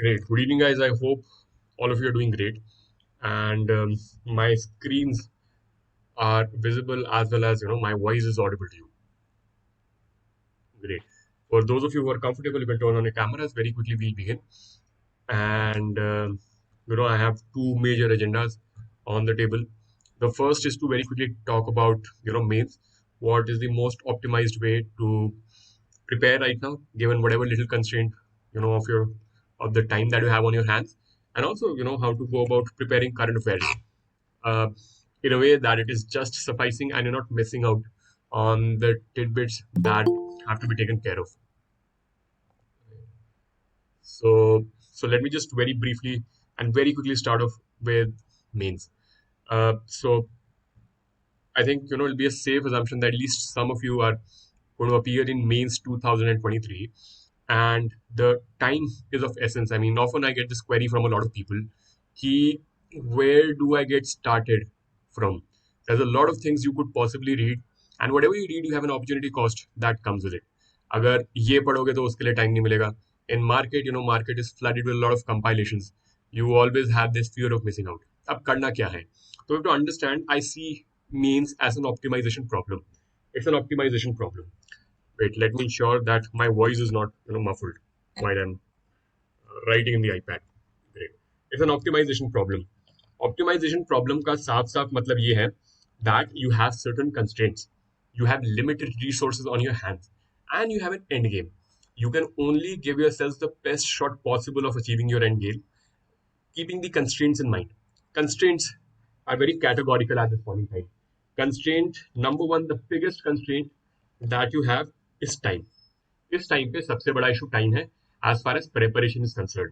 Great. Good evening, guys. I hope all of you are doing great. And my screens are visible as well as, my voice is audible to you. Great. For those of you who are comfortable, you can turn on your cameras. Very quickly, we'll begin. And, I have two major agendas on the table. The first is to very quickly talk about, mains. What is the most optimized way to prepare right now, given whatever little constraint, of the time that you have on your hands, and also, how to go about preparing current affairs uh, in a way that it is just sufficing and you're not missing out on the tidbits that have to be taken care of. So let me just very briefly and very quickly start off with mains. So I think it'll be a safe assumption that at least some of you are going to appear in mains 2023, and the time is of essence. I mean, often I get this query from a lot of people: "Ki, where do I get started from?" There's a lot of things you could possibly read, and whatever you read, you have an opportunity cost that comes with it. अगर ये पढ़ोगे तो उसके लिए time नहीं मिलेगा. In market, market is flooded with a lot of compilations. You always have this fear of missing out. अब करना क्या है? So you have to understand, I see means as an optimization problem. It's an optimization problem. Wait, let me ensure that my voice is not muffled while I'm writing in the iPad. Great. It's an optimization problem. Optimization problem का साफ साफ मतलब ये है that you have certain constraints. You have limited resources on your hands and you have an end game. You can only give yourselves the best shot possible of achieving your end game, keeping the constraints in mind. Constraints are very categorical at this point in time. Constraint number one, the biggest constraint that you have is time. इस time पे सबसे बड़ा issue time है as far as preparation is concerned.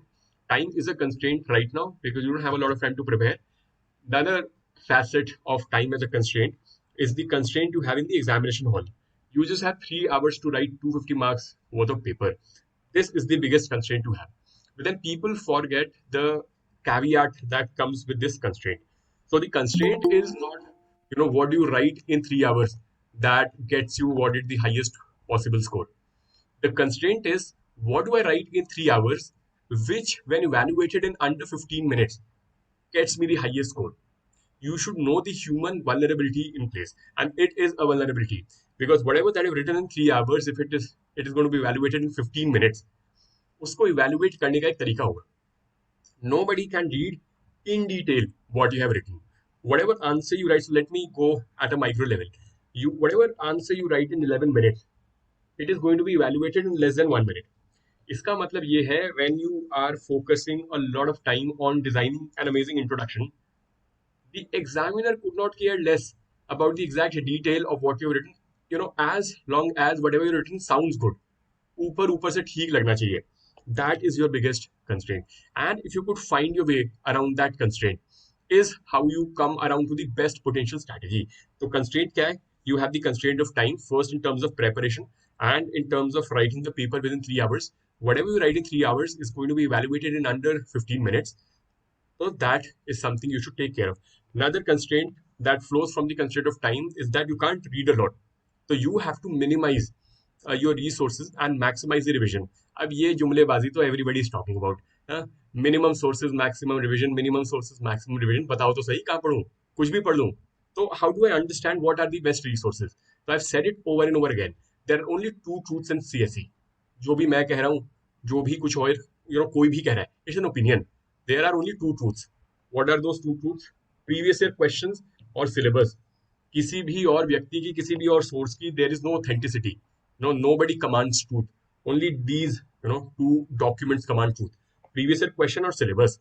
Time is a constraint right now because you don't have a lot of time to prepare. The other facet of time as a constraint is the constraint you have in the examination hall. You just have 3 hours to write 250 marks worth of paper. This is the biggest constraint to have. But then people forget the caveat that comes with this constraint. So the constraint is not, what do you write in 3 hours that gets you what is the highest possible score. The constraint is what do I write in 3 hours, which, when evaluated in under 15 minutes, gets me the highest score. You should know the human vulnerability in place, and it is a vulnerability because whatever that you've written in 3 hours, if it is going to be evaluated in 15 minutes, उसको evaluate करने का एक तरीका होगा. Nobody can read in detail what you have written. Whatever answer you write, so let me go at a micro level. Whatever answer you write in 11 minutes, it is going to be evaluated in less than 1 minute. इसका मतलब ये है when you are focusing a lot of time on designing an amazing introduction, the examiner could not care less about the exact detail of what you've written, as long as whatever you've written sounds good. ऊपर ऊपर से ठीक लगना चाहिए. That is your biggest constraint. And if you could find your way around that constraint, is how you come around to the best potential strategy. So constraint क्या है? You have the constraint of time, first in terms of preparation and in terms of writing the paper within 3 hours. Whatever you write in 3 hours is going to be evaluated in under 15 minutes. So that is something you should take care of. Another constraint that flows from the constraint of time is that you can't read a lot. So you have to minimize your resources and maximize the revision. अब ये जुमलेबाजी तो everybody is talking about. Minimum sources, maximum revision, minimum sources, maximum revision. बताओ तो सही, कहाँ पढ़ूँ? कुछ भी पढ़ लूँ. So how do I understand what are the best resources? So I've said it over and over again. There are only two truths in CSE. जो भी मैं कह रहा हूँ, जो भी कुछ और कोई भी कह रहा है, it's an opinion. There are only two truths. What are those two truths? Previous year questions और syllabus. किसी भी और व्यक्ति की, किसी भी और source की, there is no authenticity. No, nobody commands truth. Only these, two documents command truth. Previous year question or syllabus.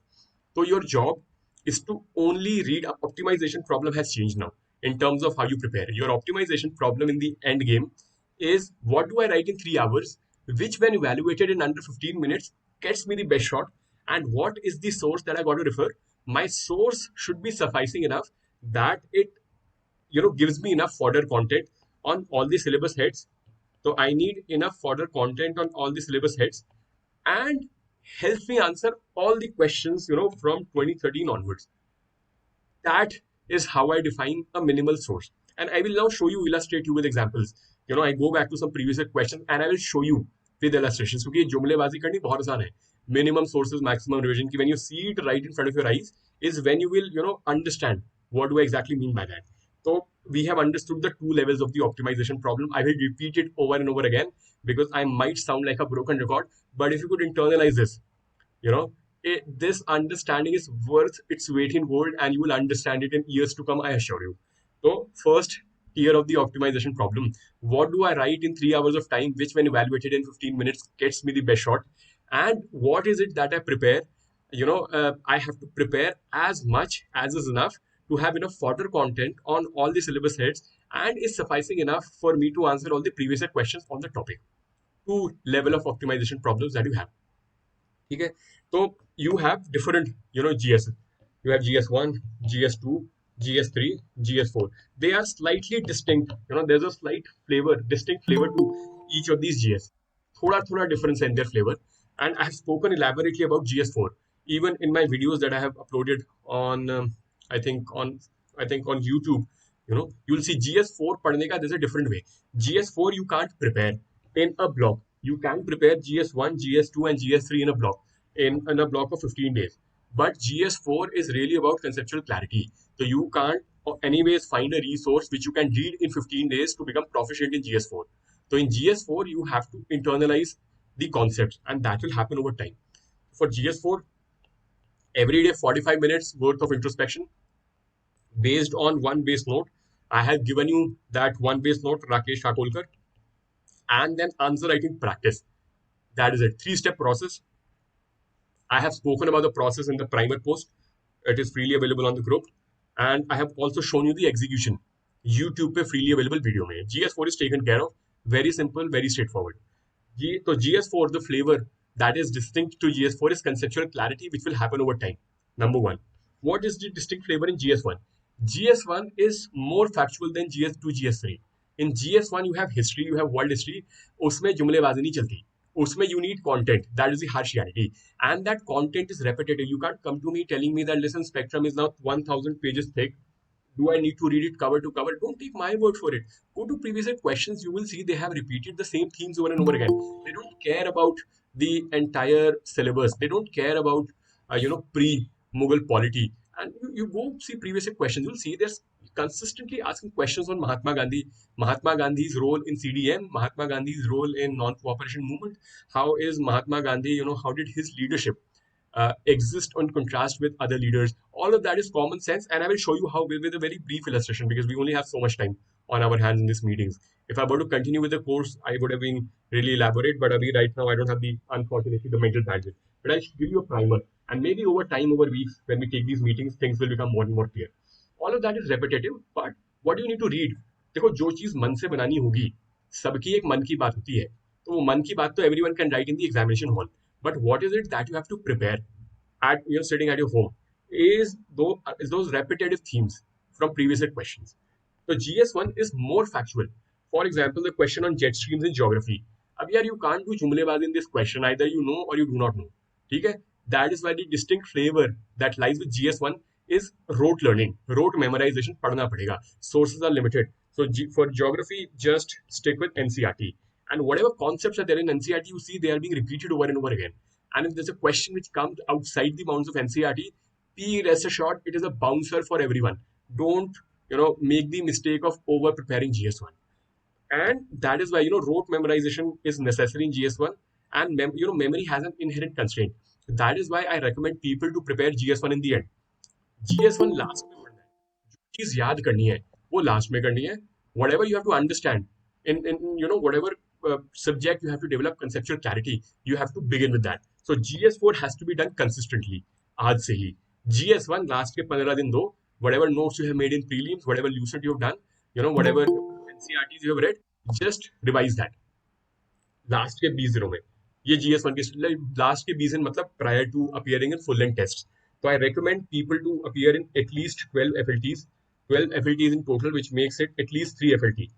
So your job is to only read. Optimization problem has changed now in terms of how you prepare. Your optimization problem in the end game is what do I write in 3 hours, which when evaluated in under 15 minutes gets me the best shot, and what is the source that I got to refer. My source should be sufficing enough that it gives me enough fodder content on all the syllabus heads. So I need enough fodder content on all the syllabus heads and helps me answer all the questions from 2013 onwards. That is how I define a minimal source. And I will now show you, illustrate you with examples. I go back to some previous questions and I will show you with illustrations. क्योंकि जुमलेबाजी करनी बहुत आसान है. minimum sources, maximum revision, when you see it right in front of your eyes, is when you will, understand what do I exactly mean by that. So we have understood the two levels of the optimization problem. I will repeat it over and over again because I might sound like a broken record, but if you could internalize this, you know this understanding is worth its weight in gold, and you will understand it in years to come, I assure you. So first tier of the optimization problem: what do I write in 3 hours of time, which when evaluated in 15 minutes gets me the best shot? And what is it that I prepare? I have to prepare as much as is enough to have enough fodder content on all the syllabus heads, and is sufficing enough for me to answer all the previous year questions on the topic. Two level of optimization problems that you have. ठीक है. So you have different, GS. You have GS1, GS2, GS3, GS4. They are slightly distinct. There's a slight flavor, distinct flavor to each of these GS. थोड़ा थोड़ा difference in their flavor. And I have spoken elaborately about GS4 even in my videos that I have uploaded on I think on on YouTube. You'll see GS4 पढ़ने का there's a different way. GS4 you can't prepare in a block. You can prepare GS1, GS2, and GS3 in a block, in a block of 15 days. But GS4 is really about conceptual clarity. So you can't anyways find a resource which you can read in 15 days to become proficient in GS4. So in GS4, you have to internalize the concepts, and that will happen over time. For GS4, every day 45 minutes worth of introspection based on one base note. I have given you that one base note, Rakesh Akolkar, and then answer writing practice. That is a 3-step process. I have spoken about the process in the primer post. It is freely available on the group. And I have also shown you the execution. YouTube पे freely available video में. GS4 is taken care of. Very simple, very straightforward. So GS4, the flavor that is distinct to GS4 is conceptual clarity, which will happen over time. Number one. What is the distinct flavor in GS1? GS1 is more factual than GS2, GS3. In GS1, you have history, you have world history. उसमें जुमलेबाजी नहीं चलती. उसमें you need content. That is the harsh reality. And that content is repetitive. You can't come to me telling me that, listen, Spectrum is now 1,000 pages thick. Do I need to read it cover to cover? Don't take my word for it. Go to previous year questions. You will see they have repeated the same themes over and over again. They don't care about the entire syllabus. They don't care about, pre-Mughal polity. And you go see previous year questions. You'll see they're consistently asking questions on Mahatma Gandhi, Mahatma Gandhi's role in CDM, Mahatma Gandhi's role in non-cooperation movement. How is Mahatma Gandhi, how did his leadership exist on contrast with other leaders? All of that is common sense, and I will show you how with a very brief illustration, because we only have so much time on our hands in these meetings. If I were to continue with the course, I would have been really elaborate, but right now I don't have the, unfortunately, the mental bandwidth. But I'll give you a primer, and maybe over time, over weeks, when we take these meetings, things will become more and more clear. All of that is repetitive, but what do you need to read? देखो, जो चीज मन से बनानी होगी, सबकी एक मन की बात होती है. तो वो मन की बात तो everyone can write in the examination hall. But what is it that you have to prepare at sitting at your home is those repetitive themes from previous year questions. So GS1 is more factual. For example, the question on jet streams in geography. अब यार, you can't do jumlebazi in this question. Either you know or you do not know. ठीक है? That is why the distinct flavor that lies with GS1 is rote learning, rote memorization. पढ़ना पड़ेगा. Sources are limited. So for geography, just stick with NCRT. And whatever concepts are there in NCRT, you see they are being repeated over and over again. And if there's a question which comes outside the bounds of NCRT, be rest assured it is a bouncer for everyone. Don't make the mistake of over preparing GS1. And that is why rote memorization is necessary in GS1, and memory has an inherent constraint. That is why I recommend people to prepare GS1 in the end. GS1 last में पढ़ना है. जो चीज याद करनी है वो last में करनी है. Whatever you have to understand in whatever subject you have to develop conceptual clarity, you have to begin with that. So GS4 has to be done consistently. आज से ही. GS1 लास्ट के 15 दिन दो. Whatever notes you have made in prelims, whatever lucid you have done, whatever NCRTs you have read, just revise that. Last के 20 दिनों में. ये GS1 के लास्ट के 20 दिन मतलब prior to appearing in full length tests. So I recommend people to appear in at least 12 FLTs, 12 FLTs in total, which makes it at least 3 FLT.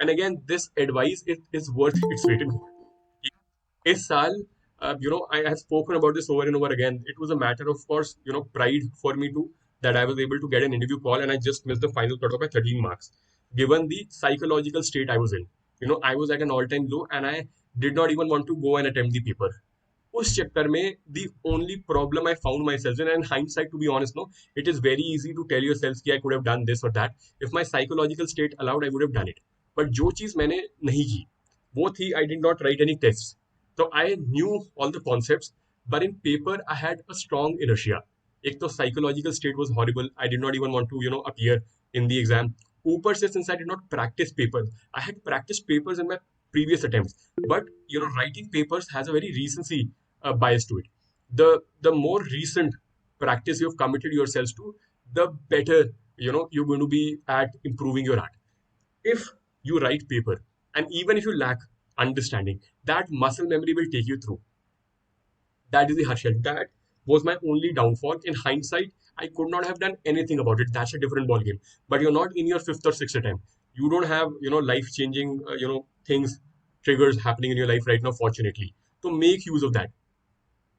And again, this advice is worth its weight in gold. इस साल, I have spoken about this over and over again. It was a matter of course, pride for me too, that I was able to get an interview call, and I just missed the final cutoff by 13 marks. Given the psychological state I was in, I was at an all-time low, and I did not even want to go and attempt the paper. उस चक्कर में the only problem I found myself in, and hindsight to be honest, no, it is very easy to tell yourself कि I could have done this or that. If my psychological state allowed, I would have done it. But जो चीज मैंने नहीं की, वो थी I did not write any tests. So I knew all the concepts, but in paper I had a strong inertia. एक तो psychological state was horrible. I did not even want to, appear in the exam. ऊपर से since I did not practice papers, I had practiced papers in my previous attempts. But writing papers has a very recency bias to it. The more recent practice you have committed yourselves to, the better you're going to be at improving your art. If you write paper, and even if you lack understanding, that muscle memory will take you through. That is the hardship. That was my only downfall. In hindsight, I could not have done anything about it. That's a different ball game. But you're not in your fifth or sixth attempt. You don't have life changing things, triggers happening in your life right now. Fortunately, to make use of that.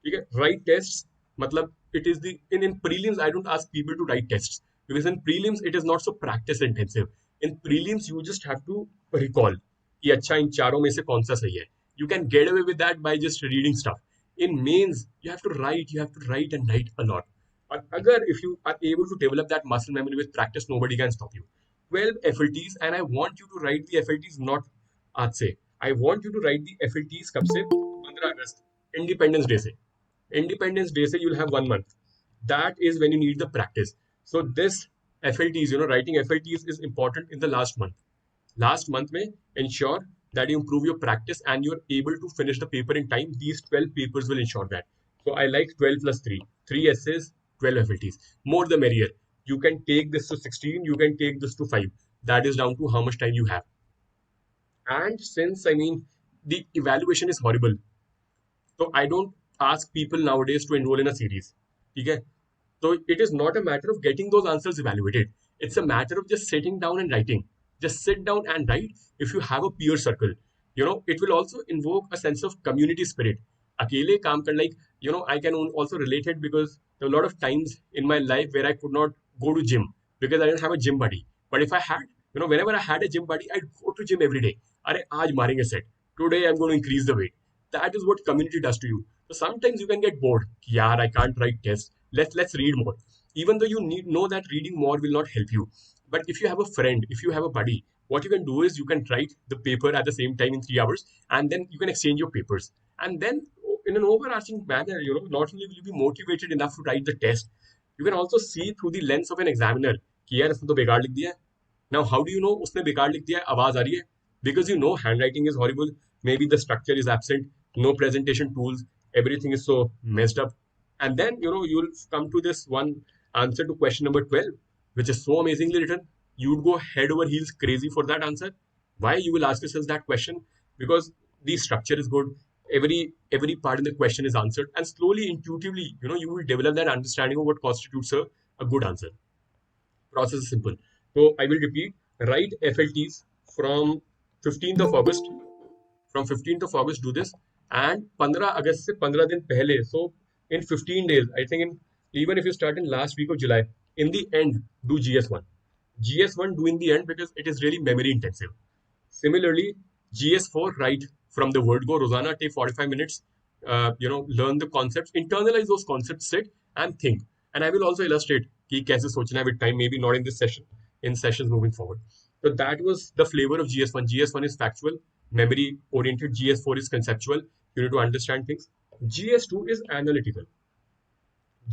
ठीक है, write tests मतलब it is the in prelims I don't ask people to write tests because in prelims it is not so practice intensive. In prelims you just have to recall कि अच्छा इन चारों में से कौन सा सही है. You can get away with that by just reading stuff. In mains you have to write and write a lot. और अगर if you are able to develop that muscle memory with practice, nobody can stop you. 12 FLTs, and I want you to write the FLTs not आज से. I want you to write the FLTs कब से? 15 अगस्त independence day से. Independence Day say you'll have 1 month. That is when you need the practice. So this FLTs, writing FLTs is important in the last month. Last month may ensure that you improve your practice and you're able to finish the paper in time. These 12 papers will ensure that. So I like 12 plus 3. 3 essays, 12 FLTs. More the merrier. You can take this to 16, you can take this to 5. That is down to how much time you have. And since, I mean, the evaluation is horrible, so I don't ask people nowadays to enroll in a series. Okay? So it is not a matter of getting those answers evaluated. It's a matter of just sitting down and writing. Just sit down and write. If you have a peer circle, it will also invoke a sense of community spirit. Akele kaam kar, like, I can also relate it because there were a lot of times in my life where I could not go to gym because I didn't have a gym buddy. But if I had, whenever I had a gym buddy, I'd go to gym every day. Are aaj marenge set. Today I'm going to increase the weight. That is what community does to you. So sometimes you can get bored. Yeah, I can't write tests. Let's read more. Even though you know that reading more will not help you. But if you have a friend, if you have a buddy, what you can do is you can write the paper at the same time in 3 hours, and then you can exchange your papers. And then in an overarching manner, not only will you be motivated enough to write the test, you can also see through the lens of an examiner कि यार इसने तो बेकार लिख दिया है. Now, how do you know उसने बेकार लिख दिया है, आवाज आ रही है? Because you know handwriting is horrible. Maybe the structure is absent, no presentation tools, everything is so messed up. And then, you'll come to this one answer to question number 12, which is so amazingly written. You'd go head over heels crazy for that answer. Why? You will ask yourself that question because the structure is good. Every part in the question is answered, and slowly, intuitively, you will develop that understanding of what constitutes a good answer. Process is simple. So I will repeat, write FLTs from 15th of August. From 15th of August, do this. And 15 August से 15 दिन पहले. So in 15 days, I think even if you start in last week of July, in the end, do GS1. GS1 do in the end because it is really memory intensive. Similarly, GS4, write from the word go. Rosanna, take 45 minutes, learn the concepts, internalize those concepts, sit and think. And I will also illustrate कि कैसे सोचना है with time, maybe not in this session, in sessions moving forward. So that was the flavor of GS1. GS1 is factual, memory oriented. GS4 is conceptual. You need to understand things. GS2 is analytical.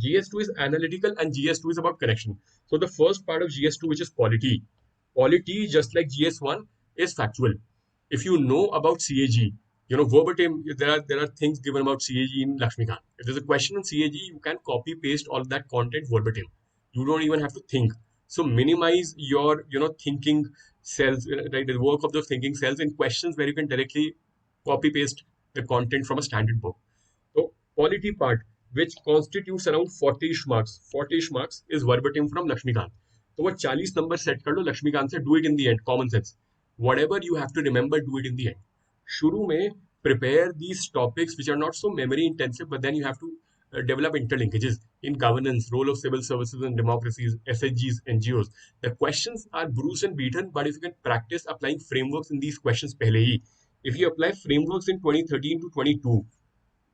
GS2 is analytical and GS2 is about connection. So the first part of GS2, which is polity, just like GS1, is factual. If you know about CAG, verbatim, there are things given about CAG in Lakshmikant. If there's a question on CAG, you can copy paste all of that content verbatim. You don't even have to think. So minimize your thinking cells, right? The work of the thinking cells in questions where you can directly copy paste the content from a standard book. So polity part, which constitutes around 40ish marks. 40ish marks is verbatim from Lakshmikant. So what 40 number set कर लो Lakshmikant से, do it in the end, common sense. Whatever you have to remember, do it in the end. शुरू में prepare these topics which are not so memory intensive, but then you have to develop interlinkages in governance, role of civil services and democracies, SHGs, NGOs. The questions are bruised and beaten, but if you can practice applying frameworks in these questions पहले ही, if you apply frameworks in 2013 to 22,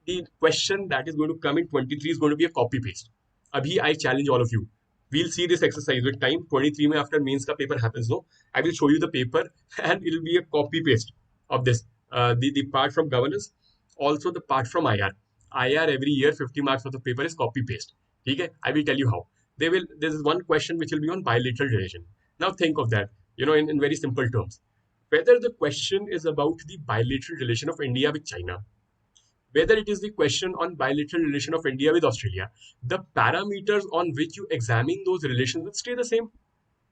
the question that is going to come in 23 is going to be a copy paste. Abhi, I challenge all of you. We'll see this exercise with time. 23 mein after mains ka paper happens, no? I will show you the paper and it'll be a copy paste of this. The part from governance, also the part from IR. IR every year 50 marks of the paper is copy paste. Okay? I will tell you how. There is one question which will be on bilateral relation. Now think of that, in very simple terms. Whether the question is about the bilateral relation of India with China, whether it is the question on bilateral relation of India with Australia, the parameters on which you examine those relations will stay the same.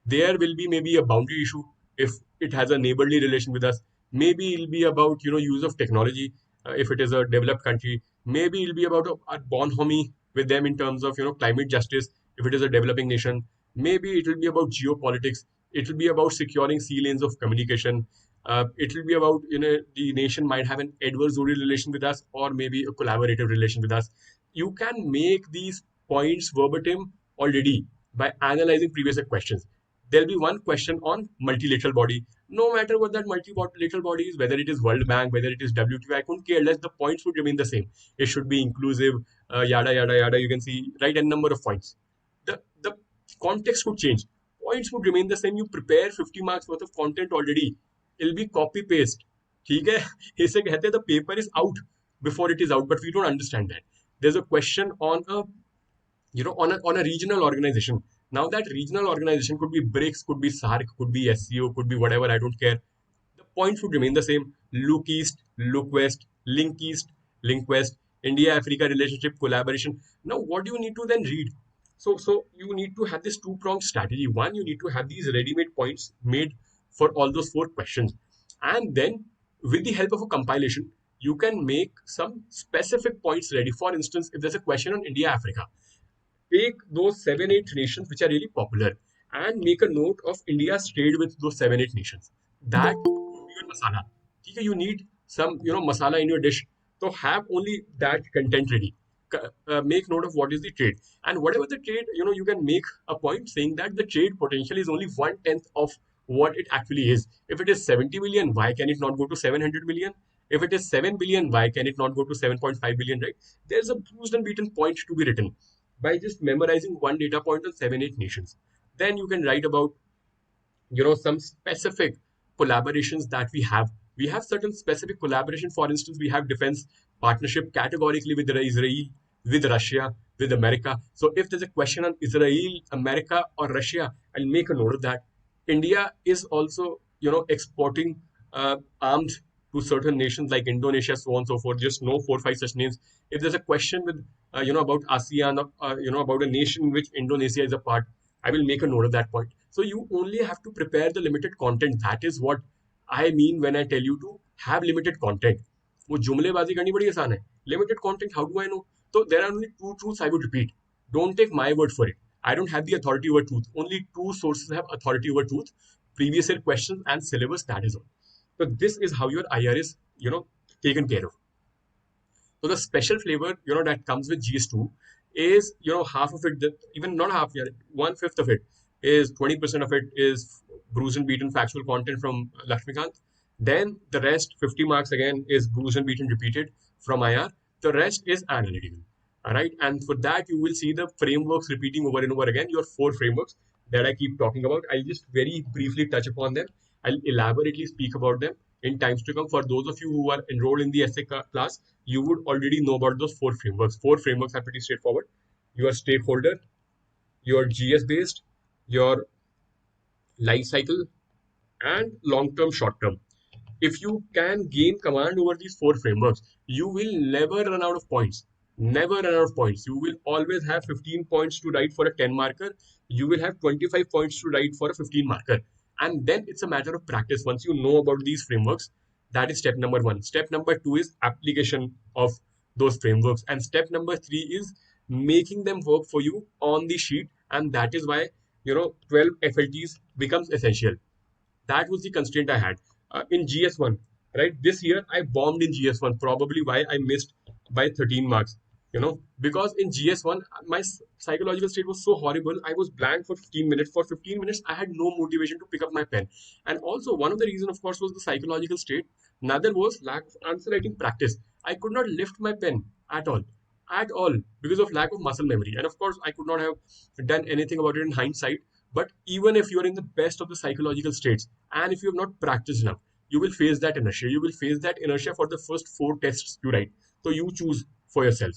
There will be maybe a boundary issue if it has a neighborly relation with us. Maybe it'll be about use of technology if it is a developed country. Maybe it'll be about a bonhomie with them in terms of climate justice if it is a developing nation. Maybe it will be about geopolitics. It will be about securing sea lanes of communication. It will be about the nation might have an adversarial relation with us or maybe a collaborative relation with us. You can make these points verbatim already by analyzing previous questions. There'll be one question on multilateral body. No matter what that multilateral body is, whether it is World Bank, whether it is WTO, I couldn't care less. The points would remain the same. It should be inclusive, yada yada yada. You can see right n number of points. The context could change. Points would remain the same. You prepare 50 marks worth of content already. It'll be copy paste. ठीक है? इसे कहते हैं the paper is out before it is out, but we don't understand that. There's a question on a on a regional organization. Now that regional organization could be BRICS, could be SARC, could be SCO, could be whatever, I don't care. The points would remain the same. Look East, look West, link East, link West, India Africa relationship, collaboration. Now what do you need to then read? So you need to have this two-pronged strategy. One, you need to have these ready-made points made for all those four questions, and then with the help of a compilation you can make some specific points ready. For instance, if there's a question on India Africa, take those 7 8 nations which are really popular and make a note of India's trade with those 7 8 nations. That would be your masala. Okay, you need some masala in your dish, so have only that content ready. Make note of what is the trade, and whatever the trade, you can make a point saying that the trade potential is only 1/10 of what it actually is. If it is 70 million, why can it not go to 700 million? If it is 7 billion, why can it not go to 7.5 billion, right? There's a bruised and beaten point to be written by just memorizing one data point on 7 8 nations. Then you can write about some specific collaborations that we have certain specific collaboration. For instance, we have defense partnership categorically with Israel, with Russia, with America. So if there's a question on Israel, America, or Russia, I'll make a note of that. India is also exporting arms to certain nations like Indonesia, so on and so forth. Just know 4 5 such names. If there's a question with about ASEAN, about a nation in which Indonesia is a part, I will make a note of that point. So you only have to prepare the limited content. That is what I mean when I tell you to have limited content. वो जुमलेबाजी करनी बड़ी आसान है. Limited content, how do I know? So there are only two truths I would repeat. Don't take my word for it. I don't have the authority over truth. Only two sources have authority over truth. Previous year questions and syllabus, that is all. So this is how your IR is, taken care of. So the special flavor, that comes with GS2 is, half of it, even not half, yeah, 1/5 of it is 20% of it is bruised and beaten factual content from Lakshmikant. Then the rest, 50 marks again, is bruised and beaten repeated from IR. The rest is analytical. All right. And for that, you will see the frameworks repeating over and over again, your four frameworks that I keep talking about. I'll just very briefly touch upon them. I'll elaborately speak about them in times to come. For those of you who are enrolled in the essay class, you would already know about those four frameworks. Four frameworks are pretty straightforward. Your stakeholder, your GS based, your life cycle, and long term, short term. If you can gain command over these four frameworks, you will never run out of points. Never run out of points. You will always have 15 points to write for a 10 marker. You will have 25 points to write for a 15 marker. And then it's a matter of practice. Once you know about these frameworks, that is step number one. Step number two is application of those frameworks. And step number three is making them work for you on the sheet. And that is why, 12 FLTs becomes essential. That was the constraint I had in GS1. Right, this year I bombed in GS1. Probably why I missed by 13 marks. Because in GS1 my psychological state was so horrible. I was blank for 15 minutes. For 15 minutes, I had no motivation to pick up my pen. And also, one of the reasons, of course, was the psychological state. Another was lack of answer writing practice. I could not lift my pen. at all, at all, because of lack of muscle memory. And of course, I could not have done anything about it in hindsight. But even if you are in the best of the psychological states, and if you have not practiced enough, you will face that inertia. You will face that inertia for the first four tests you write. So you choose for yourself,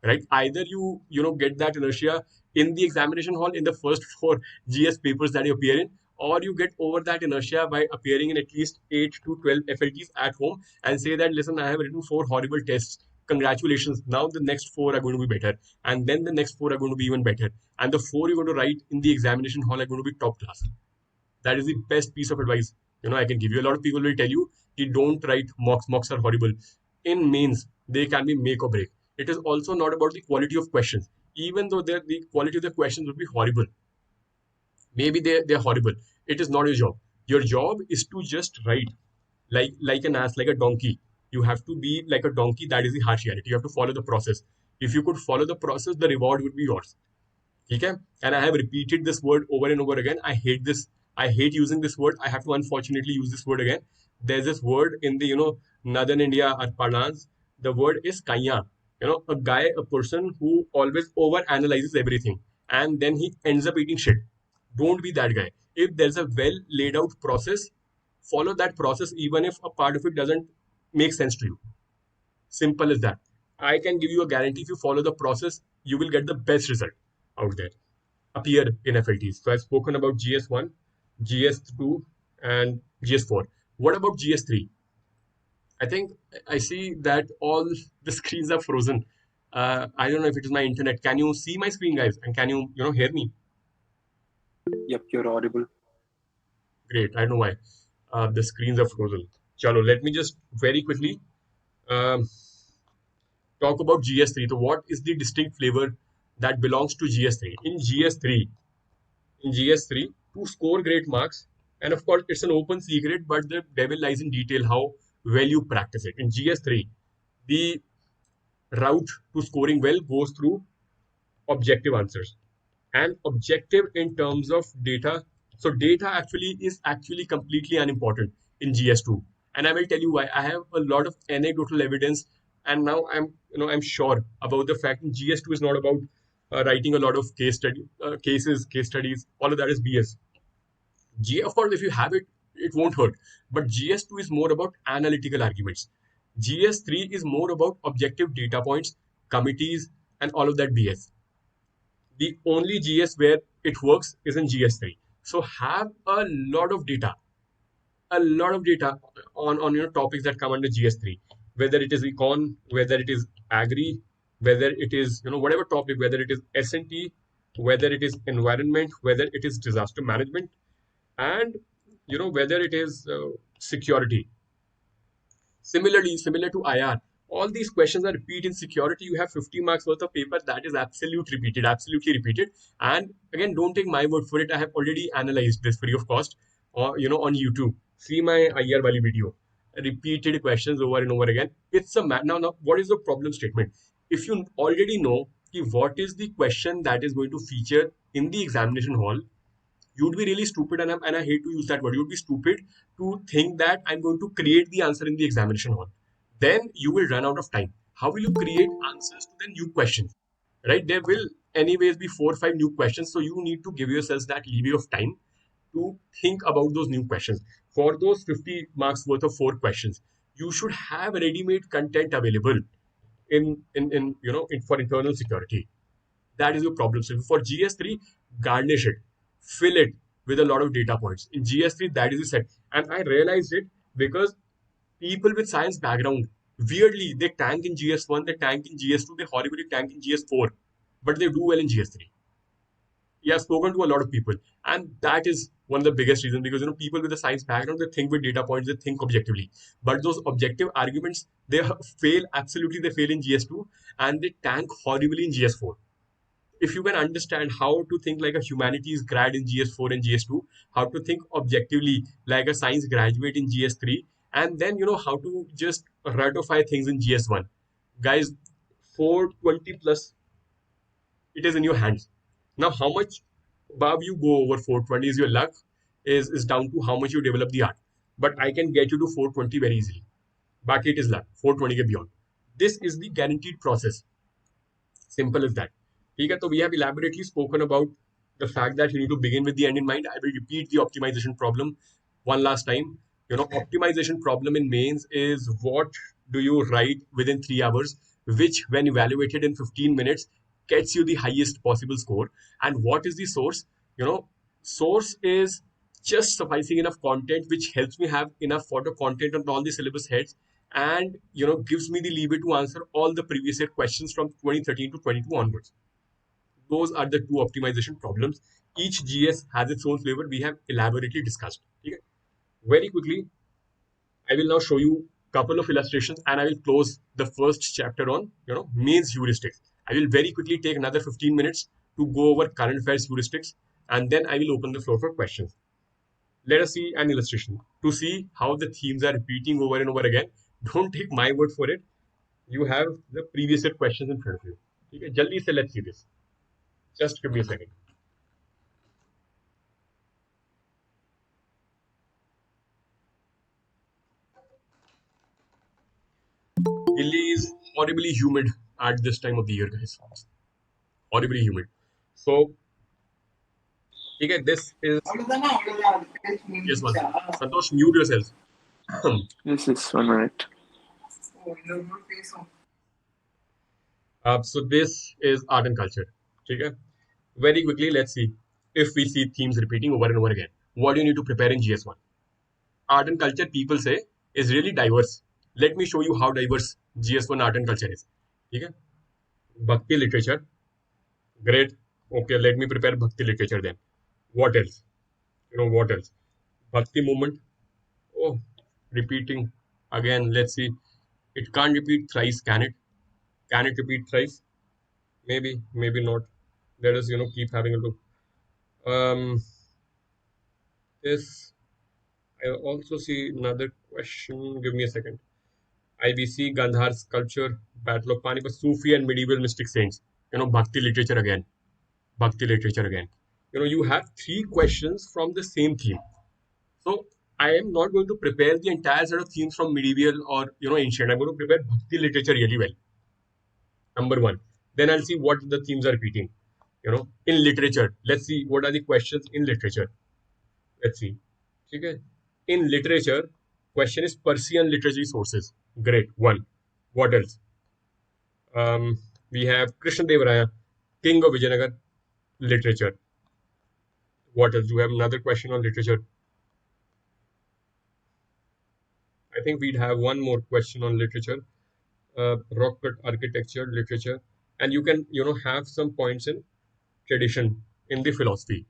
right? Either you get that inertia in the examination hall in the first four GS papers that you appear in, or you get over that inertia by appearing in at least 8 to 12 FLTs at home and say that, listen, I have written four horrible tests. Congratulations. Now the next four are going to be better. And then the next four are going to be even better. And the four you're going to write in the examination hall are going to be top class. That is the best piece of advice I can give you. A lot of people will tell you, you don't write mocks. Mocks are horrible. In mains, they can be make or break. It is also not about the quality of questions. Even though the quality of the questions would be horrible, maybe they're horrible. It is not your job. Your job is to just write like an ass, like a donkey. You have to be like a donkey. That is the harsh reality. You have to follow the process. If you could follow the process, the reward would be yours. Okay, and I have repeated this word over and over again. I hate this. I hate using this word. I have to unfortunately use this word again. There's this word in the northern India or parlance. The word is kanya. A guy, a person who always over analyzes everything, and then he ends up eating shit. Don't be that guy. If there's a well laid out process, follow that process even if a part of it doesn't make sense to you. Simple as that. I can give you a guarantee, if you follow the process, you will get the best result out there. Appear in FLTs. So I've spoken about GS1, GS2, and GS4. What about GS3? I think I see that all the screens are frozen. I don't know if it is my internet. Can you see my screen, guys? And can you hear me? Yep, you're audible. Great. I don't know why. The screens are frozen. Chalo, let me just very quickly um, talk about GS3. So what is the distinct flavor that belongs to GS3? In GS3, to score great marks, and of course it's an open secret, but the devil lies in detail how well you practice it. In GS3, the route to scoring well goes through objective answers, and objective in terms of data. So data actually completely unimportant in GS2, and I will tell you why. I have a lot of anecdotal evidence, and now I'm sure about the fact that GS2 is not about writing a lot of case studies. All of that is BS. Of course, if you have it, it won't hurt. But GS2 is more about analytical arguments. GS3 is more about objective data points, committees, and all of that BS. The only GS where it works is in GS3. So have a lot of data on topics that come under GS3, whether it is econ, whether it is agri, whether it is whatever topic, whether it is S&T, whether it is environment, whether it is disaster management, and whether it is security. Similarly, similar to IR, all these questions are repeat in security. You have 50 marks worth of paper that is absolutely repeated. And again, don't take my word for it. I have already analyzed this free of cost, or on YouTube. See my IR Valley video. Repeated questions over and over again. It's a now. What is the problem statement? If you already know what is the question that is going to feature in the examination hall, you'd be really stupid, and I hate to use that word. You'd be stupid to think that I'm going to create the answer in the examination hall. Then you will run out of time. How will you create answers to the new questions? Right? There will anyways be 4 or 5 new questions. So you need to give yourselves that leeway of time to think about those new questions. For those 50 marks worth of 4 questions, you should have ready-made content available for internal security. That is your problem. So for GS3, garnish it, fill it with a lot of data points. In GS3, that is the set. And I realized it because people with science background, weirdly, they tank in GS1, they tank in GS2, they horribly tank in GS4, but they do well in GS3. Yeah, I've spoken to a lot of people, and that is one of the biggest reasons, because people with a science background, they think with data points, they think objectively, but those objective arguments, they fail. Absolutely, they fail in GS2, and they tank horribly in GS4. If you can understand how to think like a humanities grad in GS4 and GS2, how to think objectively like a science graduate in GS3, and then how to just ratify things in GS1. Guys, 420 plus, it is in your hands. Now, how much above you go over 420 is your luck, is down to how much you develop the art. But I can get you to 420 very easily. Back it is luck, 420 ke beyond. This is the guaranteed process. Simple as that. ठीक है, तो we have elaborately spoken about the fact that you need to begin with the end in mind. I will repeat the optimization problem one last time. Optimization problem in mains is what do you write within 3 hours, which when evaluated in 15 minutes gets you the highest possible score. And what is the source? You know, source is just sufficing enough content which helps me have enough photo content on all the syllabus heads, and gives me the leeway to answer all the previous year questions from 2013 to 22 onwards. Those are the two optimization problems. Each GS has its own flavor. We have elaborately discussed. Okay? Very quickly, I will now show you a couple of illustrations, and I will close the first chapter on mains heuristics. I will very quickly take another 15 minutes to go over current affairs heuristics, and then I will open the floor for questions. Let us see an illustration to see how the themes are repeating over and over again. Don't take my word for it. You have the previous year questions in front of you. Okay, jaldi se let's see this. Just give me a second. Delhi is horribly humid at this time of the year, guys. Horribly humid. So, okay, this is yes one. Santosh, mute yourself. This is 1 minute. So this is art and culture. Okay. Very quickly, let's see if we see themes repeating over and over again. What do you need to prepare in GS1? Art and culture, people say, is really diverse. Let me show you how diverse GS1 art and culture is. Okay. Bhakti literature. Great. Okay, let me prepare Bhakti literature then. What else? What else? Bhakti movement. Oh, repeating again. Let's see. It can't repeat thrice, can it? Can it repeat thrice? Maybe, maybe not. Let us, keep having a look. This I also see another question. Give me a second. IBC, Gandhar sculpture, Battle of Panipat, Sufi and medieval mystic saints. Bhakti literature again. Bhakti literature again. You have three questions from the same theme. So I am not going to prepare the entire set of themes from medieval or ancient. I'm going to prepare Bhakti literature really well. Number one. Then I'll see what the themes are repeating. In literature, let's see what are the questions in literature. Let's see. Okay. In literature, question is Persian literary sources. Great. One. What else? We have Krishna Devaraya, King of Vijayanagar, literature. What else? Do you have another question on literature? I think we'd have one more question on literature. Rock cut architecture, literature, and you can have some points in tradition in the philosophy.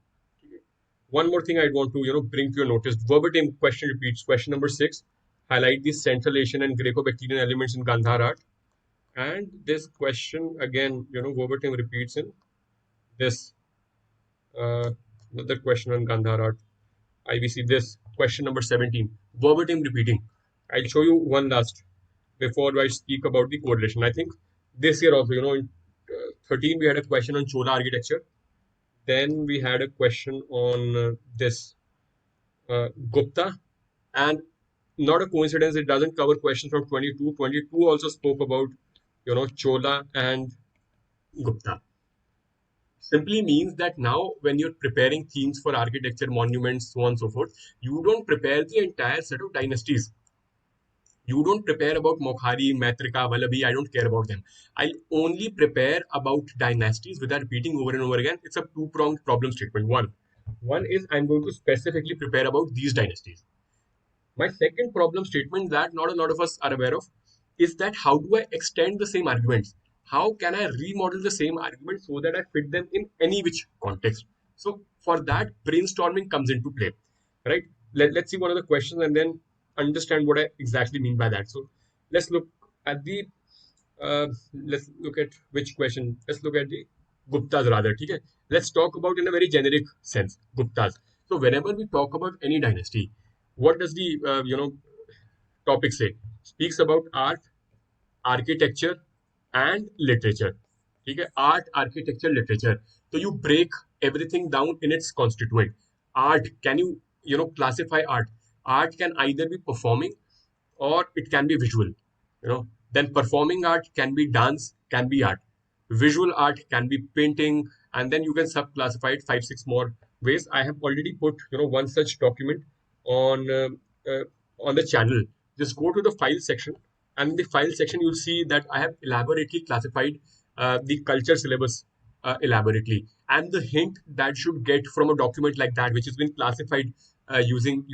One more thing I'd want to bring to your notice: verbatim question repeats. Question number 6: highlight the Central Asian and Greco-Bactrian elements in Gandhar art. And this question again, verbatim repeats in this another question on Gandhar art. IBC this question number 17, verbatim repeating. I'll show you one last before I speak about the correlation. I think this year also, in 13 we had a question on Chola architecture. Then we had a question on this Gupta, and not a coincidence, it doesn't cover questions from 22. 22 also spoke about Chola and Gupta. Simply means that now when you're preparing themes for architecture, monuments, so on and so forth, you don't prepare the entire set of dynasties. You don't prepare about Mokhari, Maitrika, Vallabhi. I don't care about them. I only prepare about dynasties without repeating over and over again. It's a two-pronged problem statement. One is I'm going to specifically prepare about these dynasties. My second problem statement that not a lot of us are aware of is that how do I extend the same arguments? How can I remodel the same arguments so that I fit them in any which context? So for that, brainstorming comes into play, right? Let's see one of the questions and then understand what I exactly mean by that. So let's look at the let's look at which question. Let's look at the Guptas rather. Okay? Let's talk about in a very generic sense Guptas. So whenever we talk about any dynasty, what does the topic say? Speaks about art, architecture, and literature. Okay? Art, architecture, literature. So you break everything down in its constituent. Art, can you classify art? Art can either be performing or it can be visual. You know, Then performing art can be dance, can be art. Visual art can be painting, and then you can sub-classify it five, six more ways. I have already put one such document on uh, on the channel. Just go to the file section, and in the file section you'll see that I have elaborately classified the culture syllabus elaborately, and the hint that should get from a document like that, which has been classified using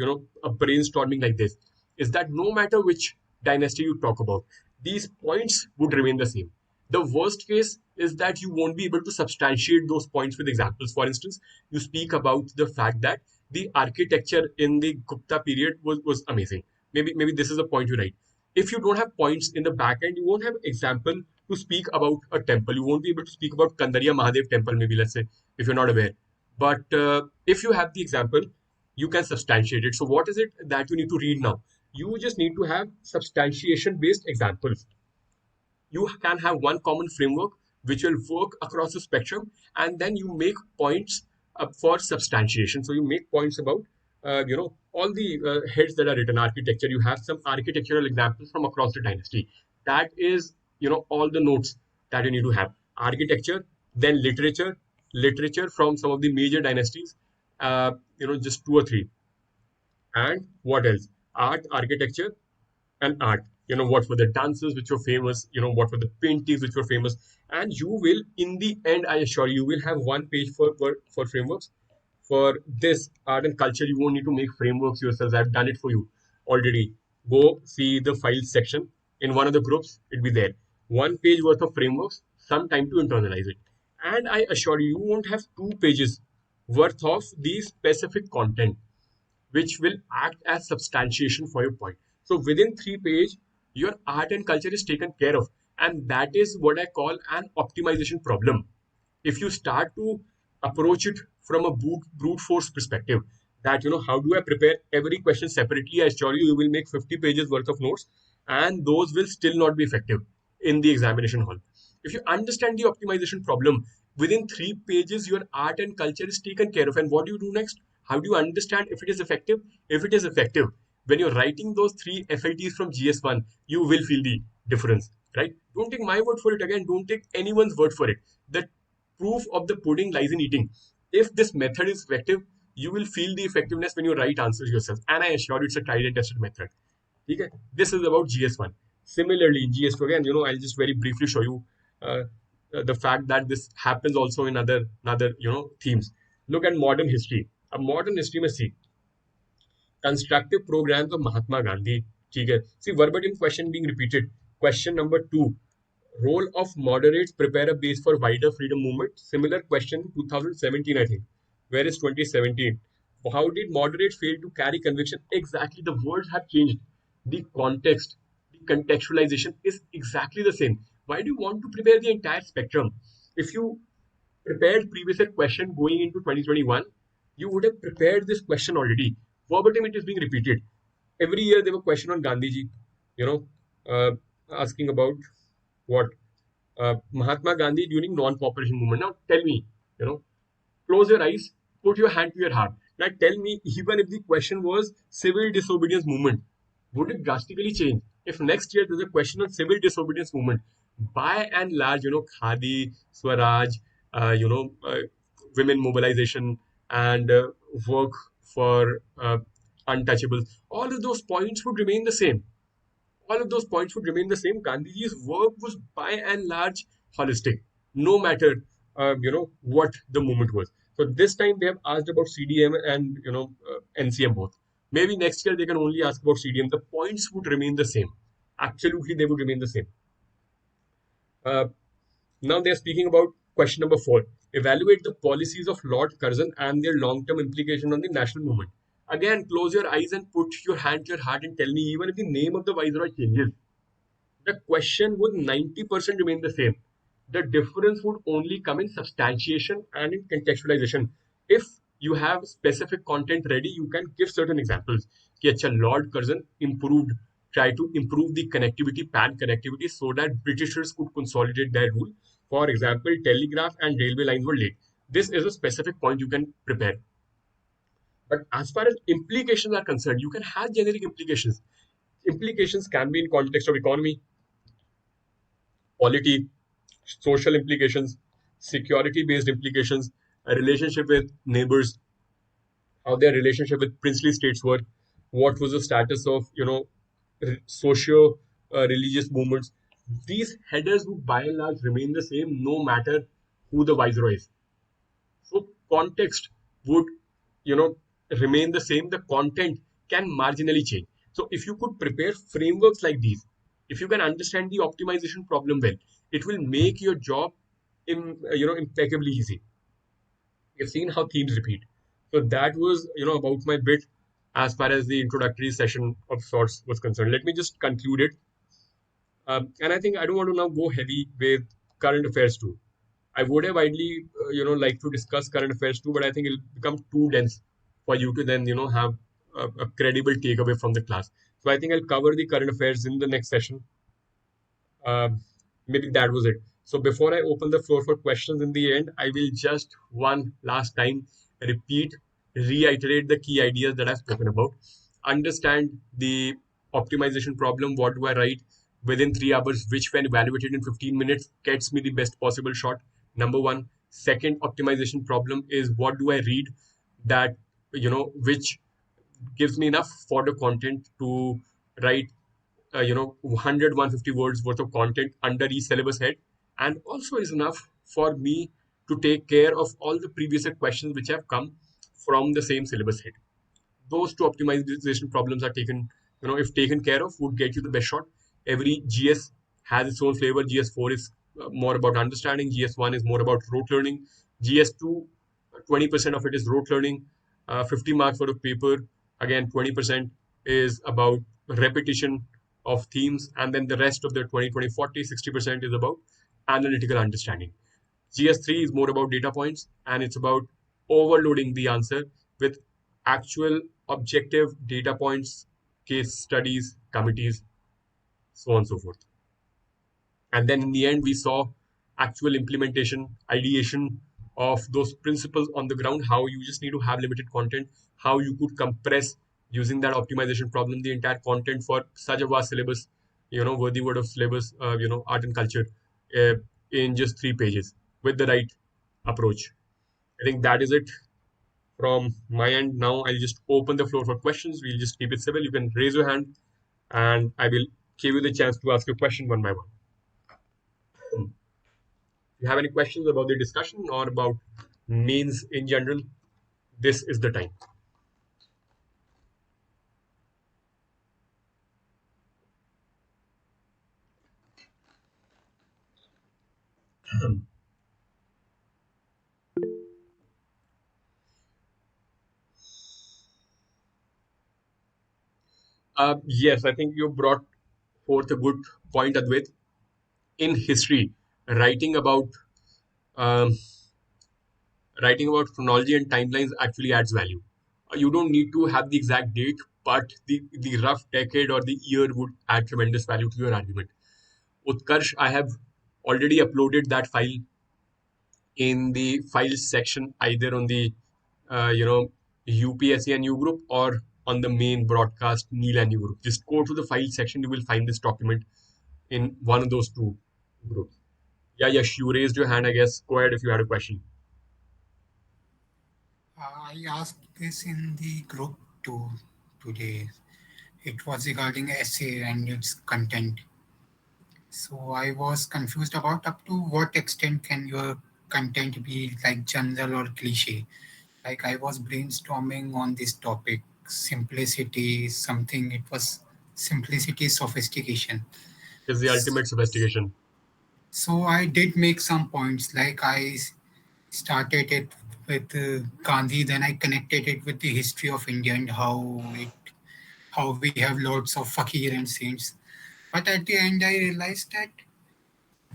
a brainstorming like this, is that no matter which dynasty you talk about, these points would remain the same. The worst case is that you won't be able to substantiate those points with examples. For instance, you speak about the fact that the architecture in the Gupta period was amazing. Maybe this is a point you write. If you don't have points in the back end, you won't have example to speak about a temple. You won't be able to speak about Kandariya Mahadev temple, maybe, let's say, if you're not aware. But if you have the example, you can substantiate it. So what is it that you need to read now? You just need to have substantiation based examples. You can have one common framework which will work across the spectrum, and then you make points for substantiation. So you make points about all the heads that are written architecture. You have some architectural examples from across the dynasty. That is all the notes that you need to have. Architecture, then literature from some of the major dynasties, just two or three. And what else? Art, architecture, and art. What were the dances which were famous? What were the paintings which were famous? And you will, in the end, I assure you, will have one page for frameworks. For this art and culture, you won't need to make frameworks yourselves. I've done it for you already. Go see the files section in one of the groups. It'll be there. One page worth of frameworks, some time to internalize it. And I assure you, you won't have 2 pages worth of the specific content which will act as substantiation for your point. So within 3 pages, your art and culture is taken care of. And that is what I call an optimization problem. If you start to approach it from a brute force perspective, that how do I prepare every question separately, I assure you, you will make 50 pages worth of notes, and those will still not be effective in the examination hall. If you understand the optimization problem, within 3 pages, your art and culture is taken care of. And what do you do next? How do you understand if it is effective? If it is effective, when you're writing those three FLTs from GS1, you will feel the difference, right? Don't take my word for it again. Don't take anyone's word for it. The proof of the pudding lies in eating. If this method is effective, you will feel the effectiveness when you write answers yourself. And I assure you, it's a tried and tested method. Okay? This is about GS1. Similarly, GS2, again, I'll just very briefly show you uh, the fact that this happens also in other themes. Look at modern history. A modern history में see constructive programs of Mahatma Gandhi. ठीक है? See verbatim question being repeated. Question number 2. Role of moderates prepare a base for wider freedom movement. Similar question 2017, I think. Where is 2017? How did moderates fail to carry conviction? Exactly, the words have changed. The context, the contextualization is exactly the same. Why do you want to prepare the entire spectrum? If you prepared previous year question going into 2021, you would have prepared this question already. Verbatim, it is being repeated. Every year there were question on Gandhiji, you know, asking about what Mahatma Gandhi during non-cooperation movement. Now tell me, you know, close your eyes, put your hand to your heart. Now tell me, even if the question was civil disobedience movement, would it drastically change? If next year there's a question on civil disobedience movement, by and large, Khadi, Swaraj, women mobilization, and work for untouchables, all of those points would remain the same. All of those points would remain the same. Gandhiji's work was by and large holistic, no matter what the movement was. So this time they have asked about CDM and NCM both. Maybe next year they can only ask about CDM. The points would remain the same. Absolutely, they would remain the same. Uh, Now they're speaking about question number 4. Evaluate the policies of Lord Curzon and their long-term implication on the national movement. Again, close your eyes and put your hand to your heart and tell me, even if the name of the viceroy changes, the question would 90% remain the same. The difference would only come in substantiation and in contextualization. If you have specific content ready, you can give certain examples. कि अच्छा Lord Curzon improved, try to improve the connectivity, pan connectivity, so that Britishers could consolidate their rule. For example, telegraph and railway lines were laid. This is a specific point you can prepare. But as far as implications are concerned, you can have generic implications. Implications can be in context of economy, polity, social implications, security based implications, a relationship with neighbors, how their relationship with princely states were, what was the status of socio religious movements. These headers would by and large remain the same no matter who the viceroy is. So context would you know remain the same. The content can marginally change. So if you could prepare frameworks like these, if you can understand the optimization problem well, it will make your job impeccably easy. You've seen how themes repeat. So that was about my bit as far as the introductory session of sorts was concerned. Let me just conclude it. And I think I don't want to now go heavy with current affairs too. I would have ideally, like to discuss current affairs too, but I think it'll become too dense for you to then, have a credible takeaway from the class. So I think I'll cover the current affairs in the next session. Um, Maybe that was it. So before I open the floor for questions in the end, I will just one last time reiterate the key ideas that I've spoken about. Understand the optimization problem. What do I write within 3 hours, which when evaluated in 15 minutes gets me the best possible shot? Number one. Second optimization problem is what do I read that, which gives me enough for the content to write 100 words worth of content under each syllabus head, and also is enough for me to take care of all the previous questions which have come from the same syllabus head. Those two optimization problems are taken, if taken care of, would get you the best shot. Every GS has its own flavor. GS4 is more about understanding. GS1 is more about rote learning. GS2, 20% of it is rote learning. 50 marks for the paper. Again, 20% is about repetition of themes. And then the rest of the 20, 20, 40, 60% is about analytical understanding. GS3 is more about data points, and it's about overloading the answer with actual objective data points, case studies, committees, so on and so forth. And then in the end, we saw actual implementation, ideation of those principles on the ground, how you just need to have limited content, how you could compress using that optimization problem the entire content for such a vast syllabus, worthy word of syllabus, art and culture, uh, in just 3 pages with the right approach. I think that is it from my end. Now I'll just open the floor for questions. We'll just keep it civil. You can raise your hand and I will give you the chance to ask your question one by one. If you have any questions about the discussion or about means in general, this is the time. Yes, I think you brought forth a good point, Advait. In history, writing about um, writing about chronology and timelines actually adds value. You don't need to have the exact date, but the rough decade or the year would add tremendous value to your argument. Utkarsh, I have already uploaded that file in the files section, either on the UPSC and U group or on the main broadcast Neil and U group. Just go to the file section, you will find this document in one of those two groups. Yeah, yes, you raised your hand, I guess. Go ahead if you had a question. I asked this in the group too today. It was regarding essay and its content. So I was confused about up to what extent can your content be like general or cliche. Like I was brainstorming on this topic, simplicity, something. It was simplicity, sophistication. Is the ultimate sophistication. So I did make some points. Like I started it with Gandhi, then I connected it with the history of India and how we have lots of fakir and saints. But at the end, I realized that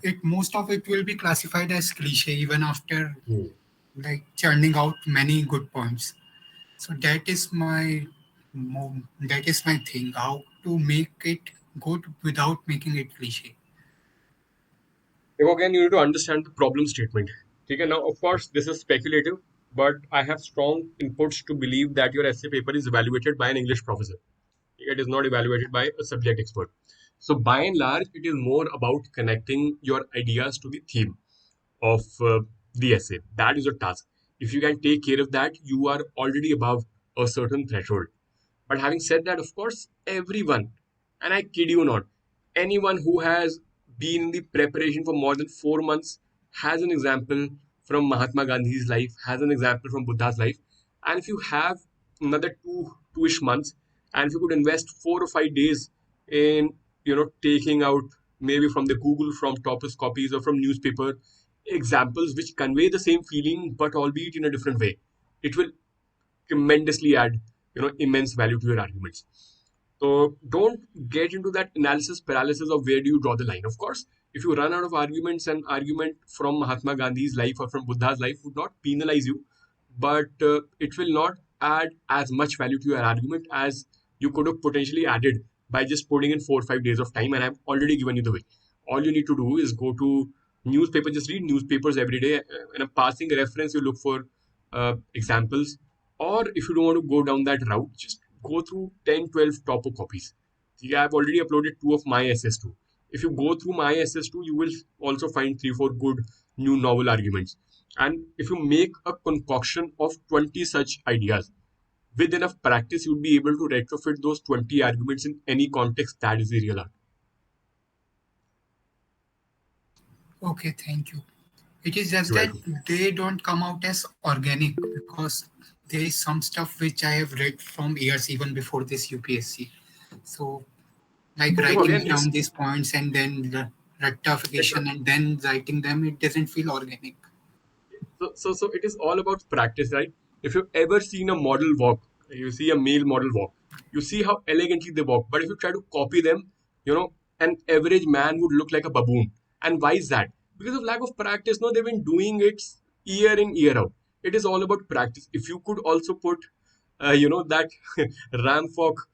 it most of it will be classified as cliche even after Hmm. like churning out many good points. So that is my thing. How to make it good without making it cliche. Again, you need to understand the problem statement. Okay, now, of course, this is speculative, but I have strong inputs to believe that your essay paper is evaluated by an English professor. It is not evaluated by a subject expert. So by and large, it is more about connecting your ideas to the theme of the essay. That is your task. If you can take care of that, you are already above a certain threshold. But having said that, of course, everyone, and I kid you not, anyone who has been in the preparation for more than 4 months has an example from Mahatma Gandhi's life, has an example from Buddha's life. And if you have another two-ish months, and if you could invest 4 or 5 days in, taking out maybe from the Google, from Topos copies or from newspaper examples which convey the same feeling but albeit in a different way, it will tremendously add immense value to your arguments. So don't get into that analysis paralysis of where do you draw the line. Of course, if you run out of arguments, an argument from Mahatma Gandhi's life or from Buddha's life would not penalize you, but it will not add as much value to your argument as you could have potentially added by just putting in 4 or 5 days of time. And I've already given you the way. All you need to do is go to newspaper, just read newspapers every day. In a passing reference, you look for examples. Or if you don't want to go down that route, just go through 10, 12 topo copies. Yeah, I've already uploaded two of my essays too. If you go through my essays too, you will also find three, four good new novel arguments. And if you make a concoction of 20 such ideas, with enough practice, you'll be able to retrofit those 20 arguments in any context. That is the real art. Okay, thank you. It is just You're that welcome. they don't come out as organic because there is some stuff which I have read from years even before this UPSC. So, like So writing again, down these points and then the it's rectification and then writing them, it doesn't feel organic. so it is all about practice, right? If you've ever seen a model walk, you see a male model walk, you see how elegantly they walk. But if you try to copy them, an average man would look like a baboon. And why is that? Because of lack of practice. No, they've been doing it year in, year out. It is all about practice. If you could also put that ram walk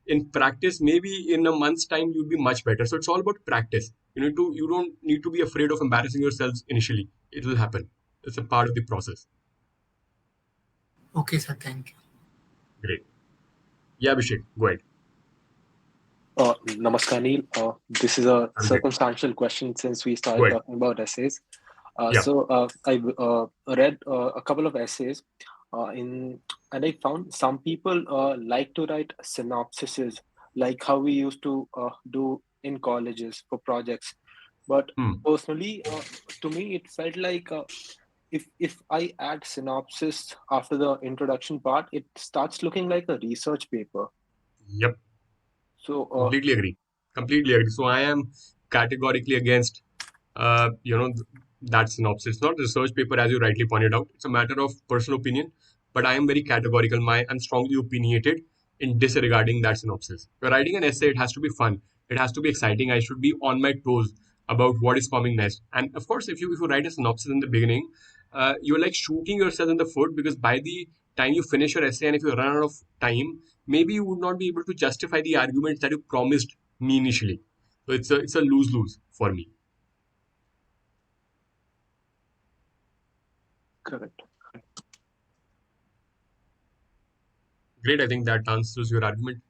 in practice, maybe in a month's time you'd be much better. So it's all about practice. You don't need to be afraid of embarrassing yourselves initially. It will happen. It's a part of the process. Okay, sir, thank you. Great. Yeah, Abhishek, go ahead. Namaskar, Neil. This is a I'm great. circumstantial question since we Go started ahead. talking about essays. Yeah. I read a couple of essays and I found some people like to write synopsises like how we used to do in colleges for projects. But Hmm. personally, to me, it felt like if I add synopsis after the introduction part, it starts looking like a research paper. Yep. So Completely agree. Completely agree. So I am categorically against, that synopsis. It's not a research paper, as you rightly pointed out. It's a matter of personal opinion, but I am very categorical. I'm strongly opinionated in disregarding that synopsis. If you're writing an essay, it has to be fun. It has to be exciting. I should be on my toes about what is coming next. And of course, if you write a synopsis in the beginning, you're like shooting yourself in the foot because by the time you finish your essay and if you run out of time, maybe you would not be able to justify the arguments that you promised me initially. So it's a lose lose for me. correct. Great, I think that answers your argument.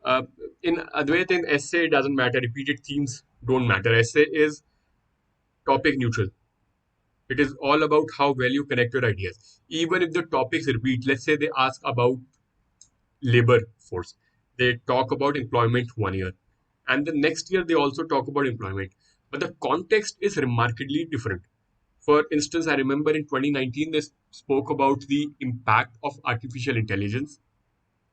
Uh, in Advait, in essay, it doesn't matter. Repeated themes don't matter. Essay is topic neutral. It is all about how well you connect your ideas. Even if the topics repeat, let's say they ask about labor force, they talk about employment 1 year, and the next year they also talk about employment, but the context is remarkably different. For instance, I remember in 2019 they spoke about the impact of artificial intelligence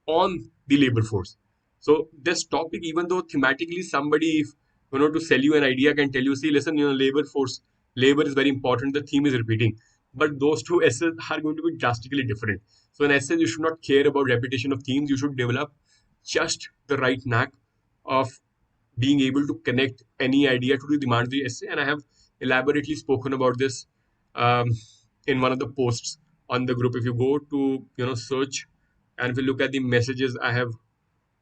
on the labor force. So this topic, even though thematically somebody, if, to sell you an idea can tell you, see, listen, labor force, labor is very important. The theme is repeating, but those two essays are going to be drastically different. So in essay, you should not care about repetition of themes. You should develop just the right knack of being able to connect any idea to the demand of the essay. And I have elaborately spoken about this um, in one of the posts on the group. If you go to search and if you look at the messages I have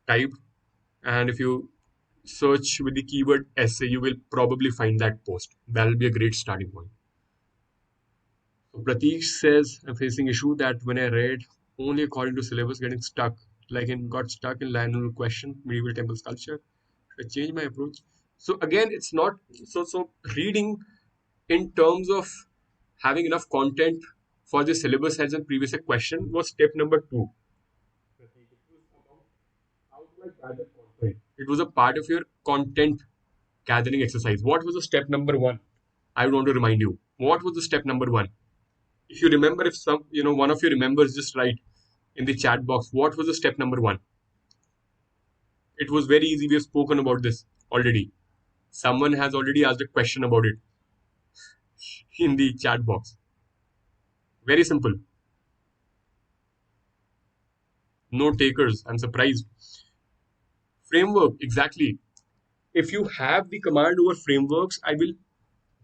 typed, and if you search with the keyword essay, you will probably find that post. That will be a great starting point. So Prateek says, I'm facing issue that when I read only according to syllabus, getting stuck, like in got stuck in line question, medieval temple sculpture. I change my approach. So again, it's not so reading in terms of having enough content for the syllabus as a previous question was step number two. It was about how do I gather content. It was a part of your content gathering exercise. What was the step number one? I want to remind you. What was the step number one? If you remember, if some one of you remembers, just write in the chat box. What was the step number one? It was very easy. We have spoken about this already. Someone has already asked a question about it in the chat box. Very simple. No takers. I'm surprised. Framework, exactly. If you have the command over frameworks, I will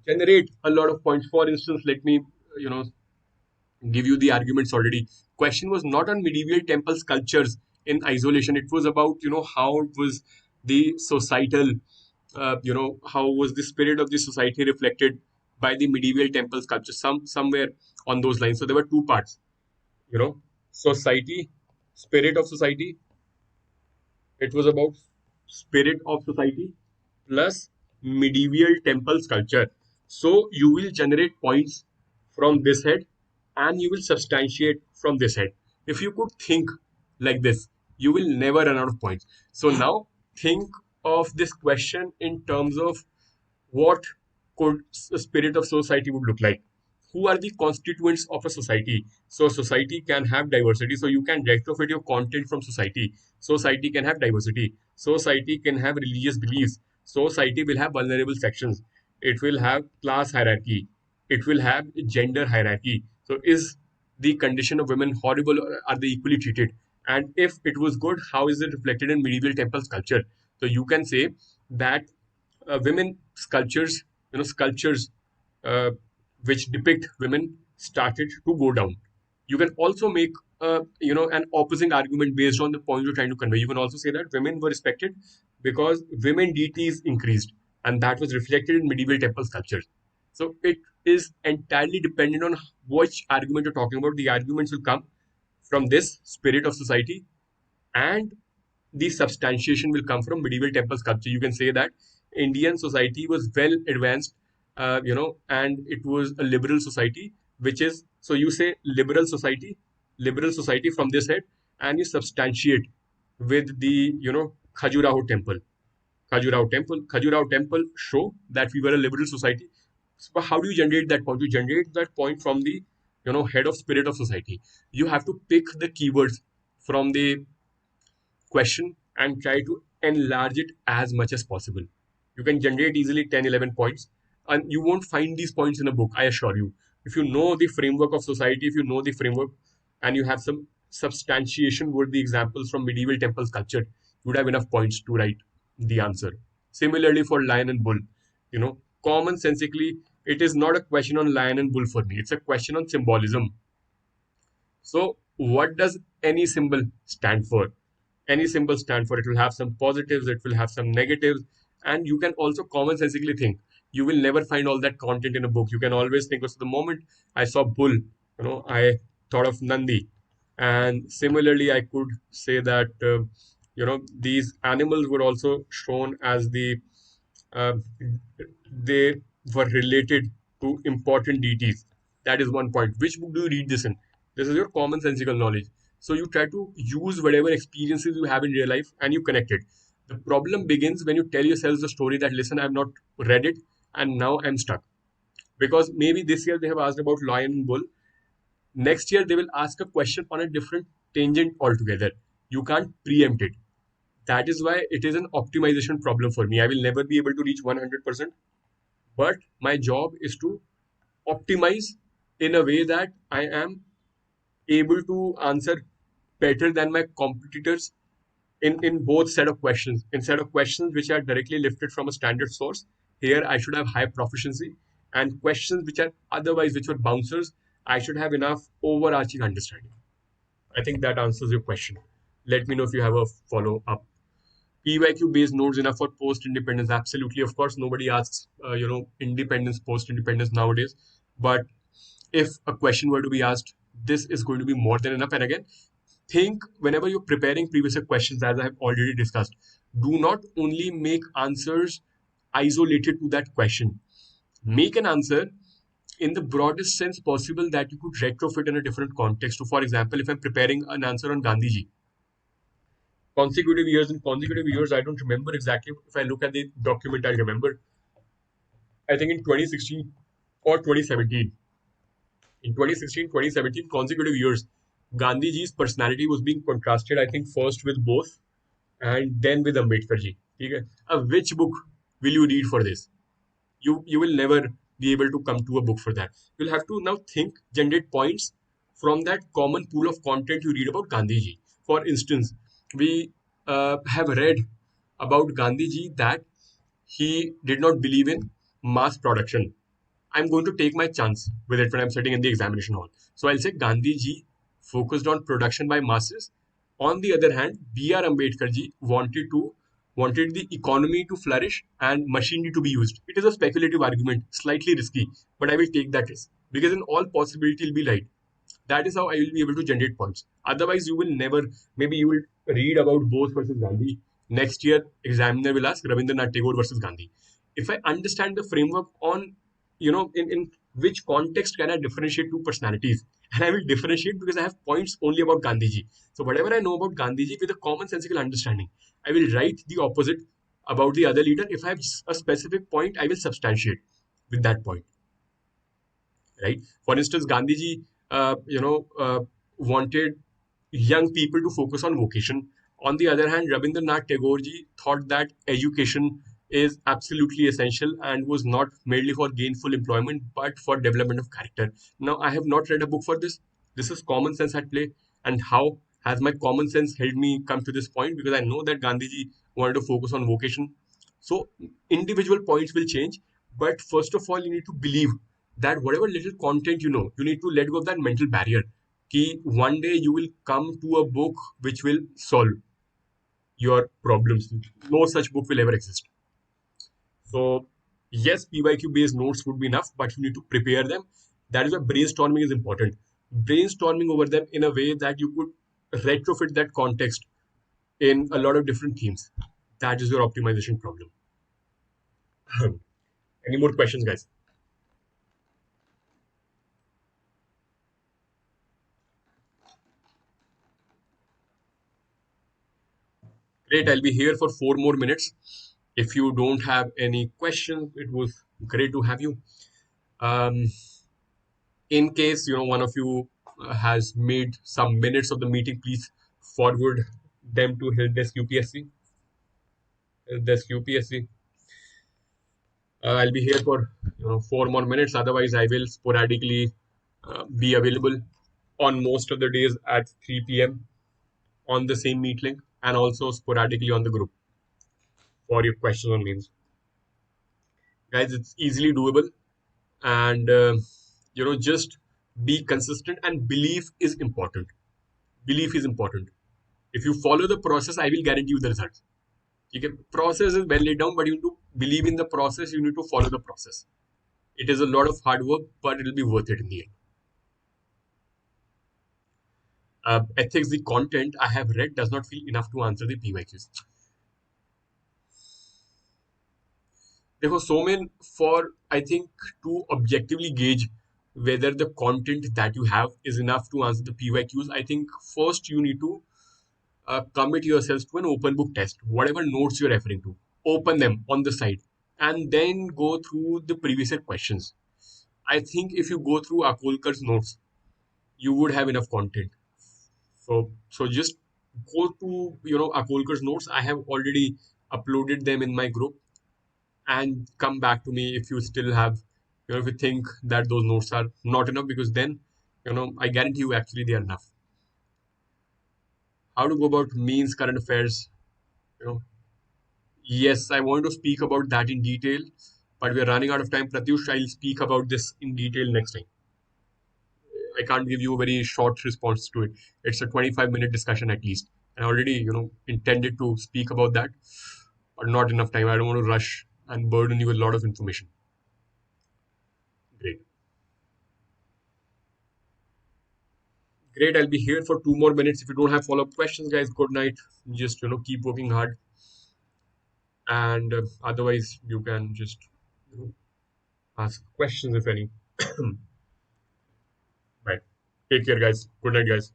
generate a lot of points. For instance, let me, you know, give you the arguments already. Question was not on medieval temple sculptures in isolation. It was about, how was the societal, how was the spirit of the society reflected by the medieval temple sculpture, somewhere on those lines. So there were two parts, you know, society, spirit of society. It was about spirit of society plus medieval temple sculpture. So you will generate points from this head and you will substantiate from this head. If you could think like this, you will never run out of points. So now think of this question in terms of what could a spirit of society would look like. Who are the constituents of a society? So society can have diversity, so you can retrofit your content from society. Society can have diversity, society can have religious beliefs, society will have vulnerable sections, it will have class hierarchy, it will have gender hierarchy. So is the condition of women horrible, or are they equally treated? And if it was good, how is it reflected in medieval temple sculpture? So you can say that women sculptures, sculptures uh, which depict women started to go down. You can also make an opposing argument based on the point you're trying to convey. You can also say that women were respected because women deities increased, and that was reflected in medieval temple sculptures. So it is entirely dependent on which argument you're talking about. The arguments will come from this spirit of society, and the substantiation will come from medieval temple sculpture. You can say that Indian society was well advanced, and it was a liberal society, which is, so you say liberal society from this head, and you substantiate with the, Khajuraho temple. Khajuraho temple show that we were a liberal society. So how do you generate that point? You generate that point from the, head of spirit of society. You have to pick the keywords from the question and try to enlarge it as much as possible. You can generate easily 10, 11 points, and you won't find these points in a book, I assure you. If you know the framework of society, if you know the framework and you have some substantiation worthy examples from medieval temple sculpture, you would have enough points to write the answer. Similarly, for lion and bull, commonsensically, it is not a question on lion and bull for me, it's a question on symbolism. So, what does any symbol stand for? Any symbol stand for, it will have some positives, it will have some negatives, and you can also commonsensically think. You will never find all that content in a book. You can always think, so the moment I saw bull, I thought of Nandi. And similarly, I could say that these animals were also shown as uh, they were related to important deities. That is one point. Which book do you read this in? This is your commonsensical knowledge. So you try to use whatever experiences you have in real life and you connect it. The problem begins when you tell yourselves the story that, listen, I've not read it and now I'm stuck. Because maybe this year they have asked about lion and bull. Next year they will ask a question on a different tangent altogether. You can't preempt it. That is why it is an optimization problem for me. I will never be able to reach 100%, but my job is to optimize in a way that I am able to answer better than my competitors in both set of questions. In set of questions which are directly lifted from a standard source, here I should have high proficiency, and questions which are otherwise which were bouncers, I should have enough overarching understanding. I think that answers your question. Let me know if you have a follow up. PYQ based nodes enough for post independence? Absolutely, of course. Nobody asks, independence, post independence nowadays. But if a question were to be asked, this is going to be more than enough. And again, think whenever you're preparing previous year questions, as I have already discussed, do not only make answers isolated to that question. Make an answer in the broadest sense possible that you could retrofit in a different context. So, for example, if I'm preparing an answer on Gandhiji, consecutive years and consecutive years, I don't remember exactly. If I look at the document, I remember, I think in 2016 or 2017. In 2016, 2017, consecutive years, Gandhiji's personality was being contrasted, I think, first with both and then with Ambedkar ji. ठीक है? Which book will you read for this? You will never be able to come to a book for that. You'll have to now think, generate points from that common pool of content you read about Gandhiji. For instance, we have read about Gandhiji that he did not believe in mass production. I'm going to take my chance with it when I'm sitting in the examination hall. So I'll say Gandhi ji focused on production by masses. On the other hand, B.R. Ambedkar ji wanted the economy to flourish and machinery to be used. It is a speculative argument, slightly risky, but I will take that risk because in all possibility will be right. That is how I will be able to generate points. Otherwise, you will never, maybe you will read about Bose versus Gandhi. Next year, examiner will ask Rabindranath Tagore versus Gandhi. If I understand the framework on, in which context can I differentiate two personalities? And I will differentiate because I have points only about Gandhiji. So whatever I know about Gandhiji with a commonsensical understanding, I will write the opposite about the other leader. If I have a specific point, I will substantiate with that point, right? For instance, Gandhiji, wanted young people to focus on vocation. On the other hand, Rabindranath Tagore ji thought that education is absolutely essential and was not merely for gainful employment but for development of character. Now, I have not read a book for this. This is common sense at play. And how has my common sense helped me come to this point? Because I know that Gandhiji wanted to focus on vocation. So, individual points will change. But first of all, you need to believe that whatever little content you know, you need to let go of that mental barrier. Ki one day you will come to a book which will solve your problems. No such book will ever exist. So, yes, PYQ based notes would be enough, but you need to prepare them. That is why brainstorming is important. Brainstorming over them in a way that you could retrofit that context in a lot of different themes. That is your optimization problem. Any more questions, guys? Great. I'll be here for 4 more minutes. If you don't have any questions, it was great to have you. Um, in case one of you has made some minutes of the meeting, please forward them to helpdesk UPSC. Helpdesk UPSC. I'll be here for 4 more minutes. Otherwise, I will sporadically be available on most of the days at 3 p.m. on the same meet link and also sporadically on the group for your questions on means. Guys, it's easily doable and just be consistent and belief is important. Belief is important. If you follow the process, I will guarantee you the results. Okay? Process is well laid down, but you need to believe in the process. You need to follow the process. It is a lot of hard work, but it will be worth it in the end. Ethics, the content I have read does not feel enough to answer the PYQs. There were so many for, I think, to objectively gauge whether the content that you have is enough to answer the PYQs. I think first you need to commit yourselves to an open book test. Whatever notes you're referring to, open them on the side and then go through the previous year questions. I think if you go through Akolkar's notes, you would have enough content. So just go to Akolkar's notes. I have already uploaded them in my group and come back to me if you still have if you think that those notes are not enough, because then I guarantee you actually they are enough. How to go about means current affairs, you know yes, I want to speak about that in detail, but we're running out of time. Pratyush, I'll speak about this in detail next time. I can't give you a very short response to it. It's a 25-minute discussion at least. I already intended to speak about that, but not enough time. I don't want to rush and burden you with a lot of information. Great. Great. I'll be here for 2 more minutes. If you don't have follow-up questions, guys, good night. Just keep working hard, and otherwise you can just you know, ask questions if any. Right. Take care, guys. Good night, guys.